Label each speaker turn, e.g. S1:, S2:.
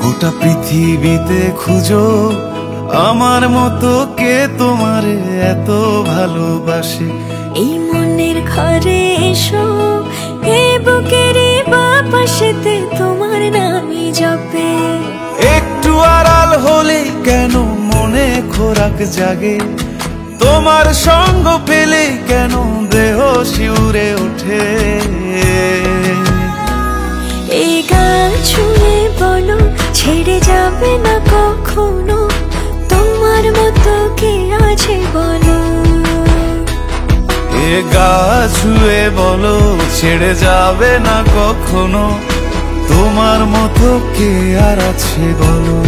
S1: গোটা পৃথিবীতে খুঁজো আমার মতো কে তোমারে এত ভালোবাসে।
S2: এই মনের ঘরে এসো, এই বুকের বাপাশেতে তোমার নামই জপে।
S1: একটু আড়াল হলে কেন মনে খোরাক জাগে, তোমার সঙ্গ পেলে কেন দেহ শিউরে ওঠে।
S2: এই গান ছুঁয়ে বলো ছেড়ে যাবে না কখনো, তোমার মতো কে আছে বলো।
S1: এ গা ছুঁয়ে বলো ছেড়ে যাবে না কখনো, তোমার মতো কে আর আছে বলো।